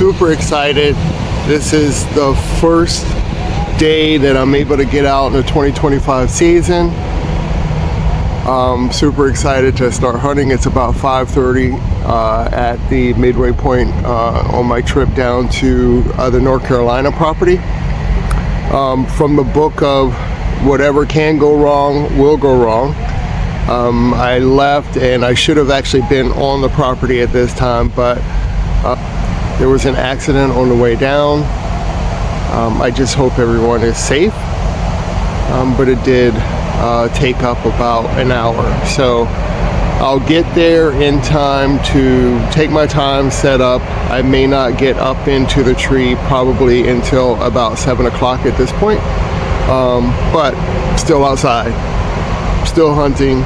super excited. This is the first day that I'm able to get out in the 2025 season. Super excited to start hunting. It's about 5:30 at the midway point on my trip down to the North Carolina property. From the book of whatever can go wrong will go wrong. I left and I should have actually been on the property at this time, but there was an accident on the way down. I just hope everyone is safe, but it did take up about an hour. So I'll get there in time to take my time, set up. I may not get up into the tree probably until about 7 o'clock at this point, but still outside, still hunting.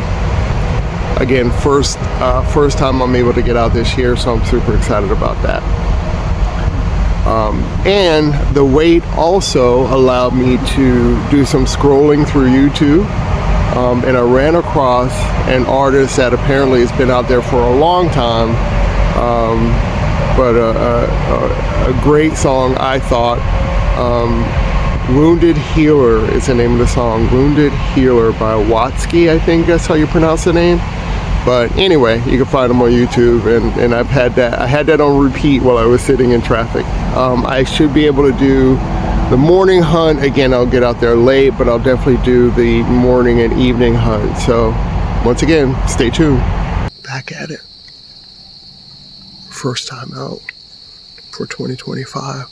Again, first time I'm able to get out this year, so I'm super excited about that. And the wait also allowed me to do some scrolling through YouTube, and I ran across an artist that apparently has been out there for a long time, but a great song, I thought. Wounded Healer is the name of the song. Wounded Healer by Watsky, I think that's how you pronounce the name. But anyway, you can find them on YouTube, and I had that on repeat while I was sitting in traffic. I should be able to do the morning hunt. Again, I'll get out there late, but I'll definitely do the morning and evening hunt. So once again, stay tuned. Back at it. First time out for 2025.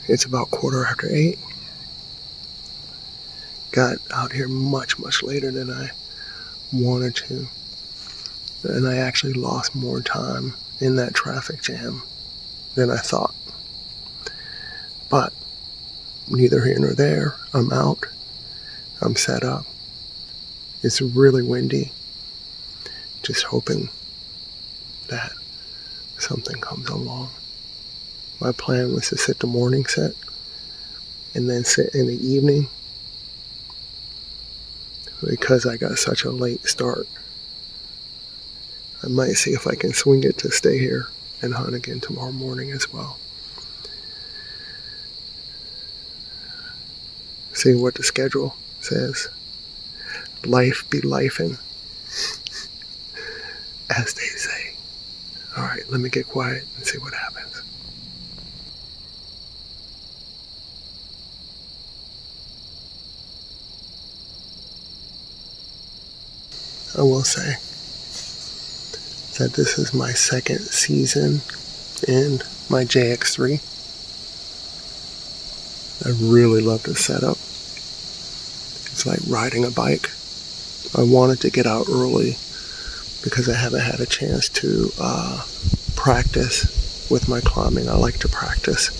It's about 8:15. Got out here much later than I wanted to, and I actually lost more time in that traffic jam than I thought. But neither here nor there. I'm out, I'm set up. It's really windy. Just hoping that something comes along. My plan was to sit the morning set and then sit in the evening. Because I got such a late start, I might see if I can swing it to stay here and hunt again tomorrow morning as well. See what the schedule says. Life be lifing, as they say. All right, let me get quiet and see what happens. I will say that this is my second season in my JX3. I really love this setup. It's like riding a bike. I wanted to get out early because I haven't had a chance to practice with my climbing. I like to practice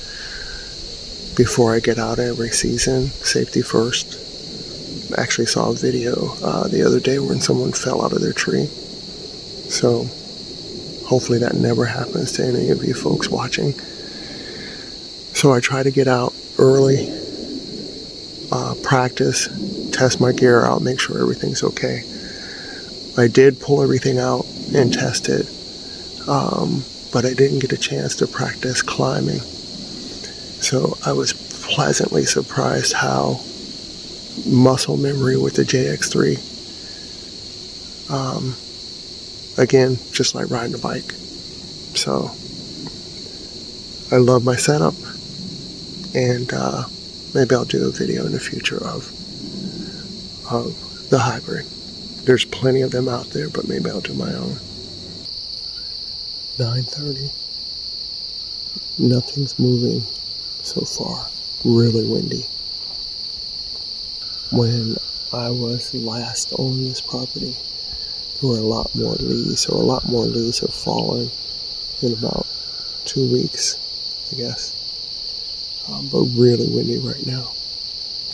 before I get out every season. Safety first. I actually saw a video the other day when someone fell out of their tree. So hopefully that never happens to any of you folks watching. So I try to get out early, practice, test my gear out, make sure everything's okay. I did pull everything out and test it, but I didn't get a chance to practice climbing. So I was pleasantly surprised how muscle memory with the JX3. Again, just like riding a bike. So I love my setup, and maybe I'll do a video in the future of the hybrid. There's plenty of them out there, but maybe I'll do my own. 9:30. Nothing's moving so far. Really windy. When I was last on this property, there were a lot more leaves, so a lot more leaves have fallen in about 2 weeks, I guess. But really windy right now,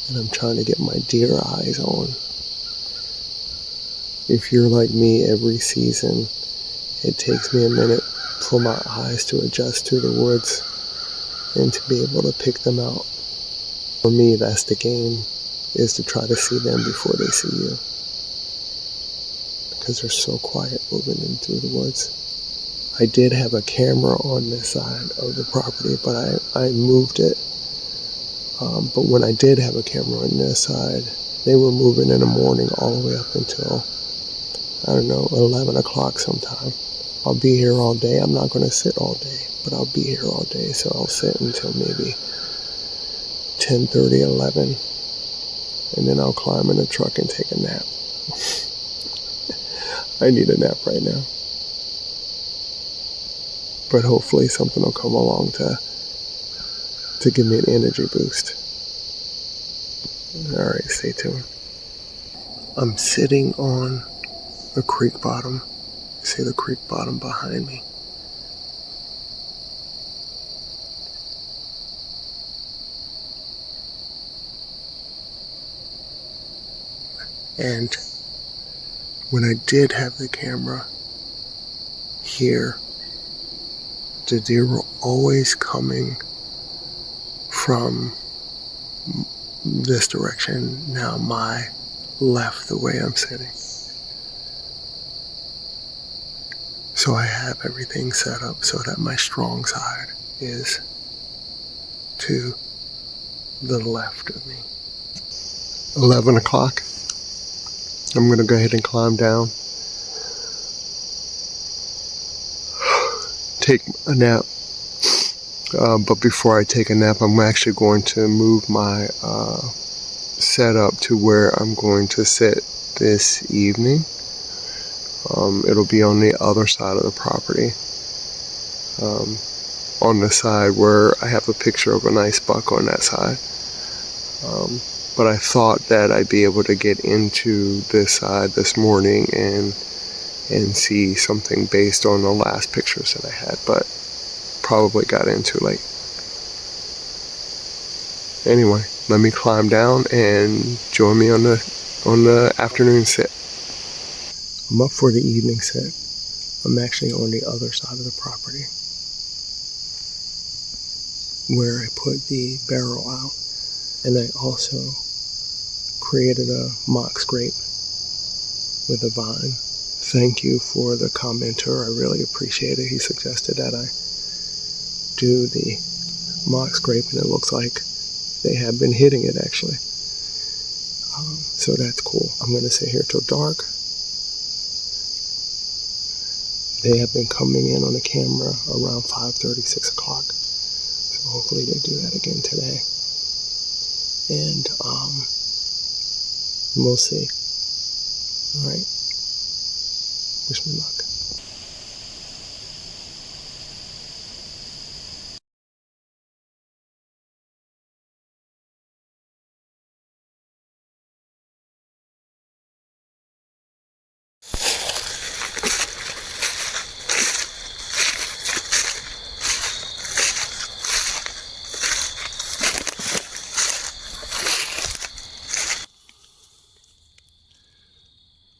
and I'm trying to get my deer eyes on. If you're like me, every season it takes me a minute for my eyes to adjust to the woods and to be able to pick them out. For me, that's the game, is to try to see them before they see you, because they're so quiet moving in through the woods. I did have a camera on this side of the property, but I moved it. But when I did have a camera on this side, they were moving in the morning all the way up until, I don't know, 11 o'clock sometime. I'll be here all day. I'm not going to sit all day, but I'll be here all day. So I'll sit until maybe 10:30, 11, and then I'll climb in the truck and take a nap. I need a nap right now. But hopefully something will come along to give me an energy boost. Alright, stay tuned. I'm sitting on a creek bottom. See the creek bottom behind me. And when I did have the camera here, the deer were always coming from this direction, now my left, the way I'm sitting. So I have everything set up so that my strong side is to the left of me. 11 o'clock. I'm going to go ahead and climb down, take a nap. But before I take a nap, I'm actually going to move my setup to where I'm going to sit this evening. It'll be on the other side of the property, on the side where I have a picture of a nice buck on that side. But I thought that I'd be able to get into this side this morning and see something based on the last pictures that I had, but probably got in too late. Anyway, let me climb down and join me on the afternoon sit. I'm up for the evening sit. I'm actually on the other side of the property where I put the barrel out, and I also created a mock scrape with a vine. Thank you for the commenter. I really appreciate it. He suggested that I do the mock scrape, and it looks like they have been hitting it actually. So that's cool. I'm going to sit here till dark. They have been coming in on the camera around 5:30, 6 o'clock. So hopefully they do that again today. And we'll see. All right. Wish me luck.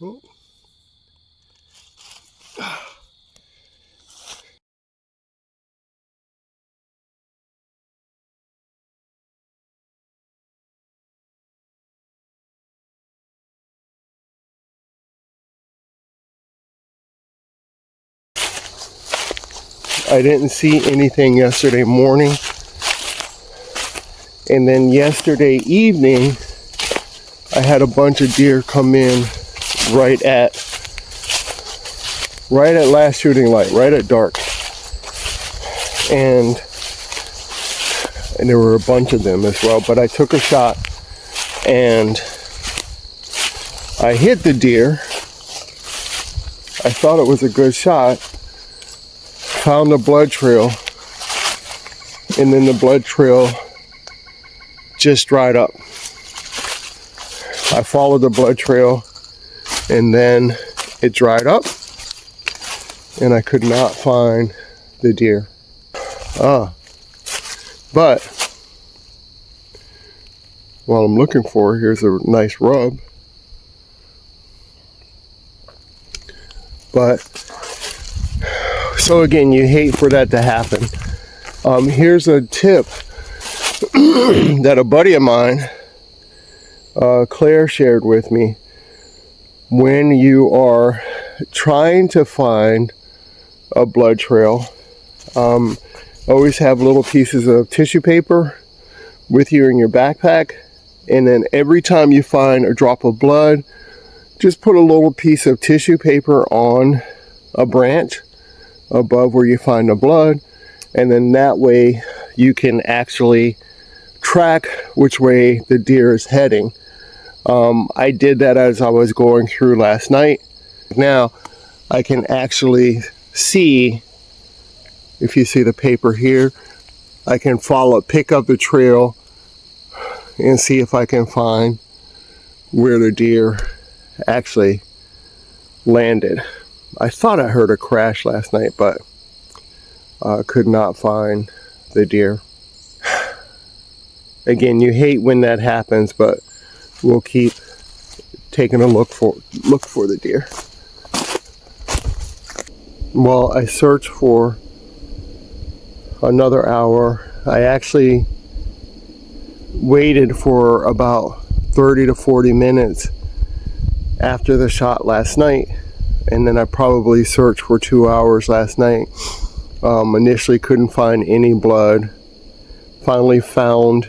Oh. I didn't see anything yesterday morning, and then yesterday evening I had a bunch of deer come in right at last shooting light, right at dark, and there were a bunch of them as well. But I took a shot and I hit the deer. I thought it was a good shot. Found the blood trail, and then the blood trail just dried up. I followed the blood trail, and then it dried up, and I could not find the deer. But while I'm looking for, here's a nice rub. But so again, you hate for that to happen. Here's a tip that a buddy of mine, Claire, shared with me. When you are trying to find a blood trail. Always have little pieces of tissue paper with you in your backpack, and then every time you find a drop of blood, just put a little piece of tissue paper on a branch above where you find the blood, and then that way you can actually track which way the deer is heading. I did that as I was going through last night. Now I can actually see, if you see the paper here, I can pick up the trail and see if I can find where the deer actually landed. I thought I heard a crash last night, but could not find the deer. Again, you hate when that happens, but we'll keep taking a look for the deer. Well, I searched for another hour. I actually waited for about 30 to 40 minutes after the shot last night, and then I probably searched for 2 hours last night. Initially couldn't find any blood. Finally found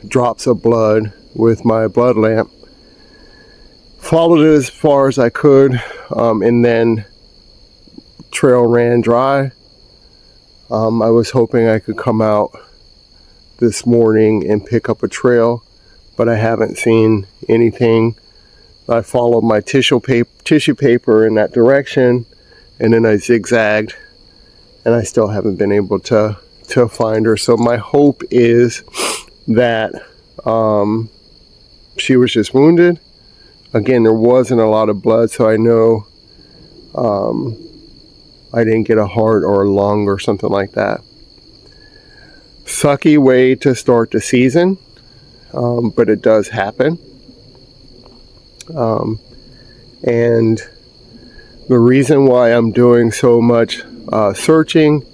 drops of blood with my blood lamp. Followed it as far as I could, and then trail ran dry. I was hoping I could come out this morning and pick up a trail, but I haven't seen anything. I followed my tissue paper in that direction, and then I zigzagged, and I still haven't been able to find her. So my hope is that she was just wounded. Again, there wasn't a lot of blood, so I know I didn't get a heart or a lung or something like that. Sucky way to start the season, but it does happen. And the reason why I'm doing so much searching,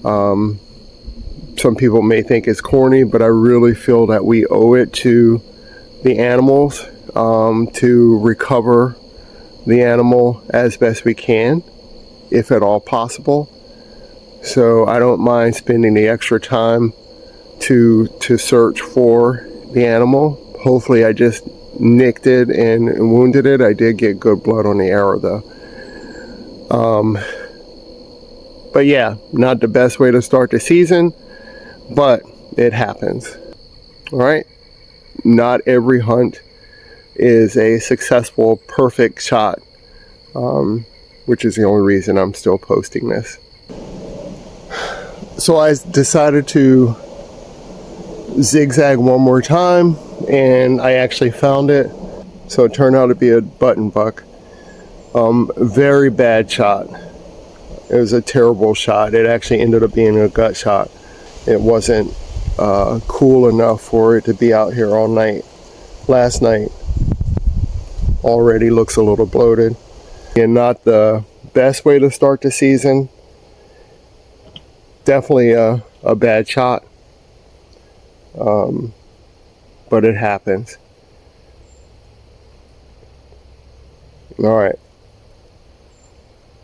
some people may think it's corny, but I really feel that we owe it to the animals to recover the animal as best we can, if at all possible. So I don't mind spending the extra time to search for the animal. Hopefully I just nicked it and wounded it. I did get good blood on the arrow though. But yeah, not the best way to start the season, but it happens. All right, not every hunt is a successful, perfect shot, which is the only reason I'm still posting this. So I decided to zigzag one more time, and I actually found it. So it turned out to be a button buck. Very bad shot. It was a terrible shot. It actually ended up being a gut shot. It wasn't cool enough for it to be out here all night. Last night already looks a little bloated, and not the best way to start the season. Definitely a bad shot, but it happens. All right,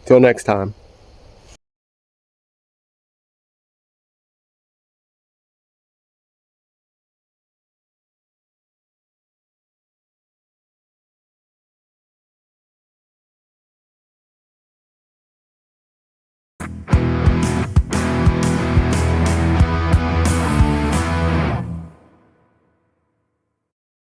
till next time.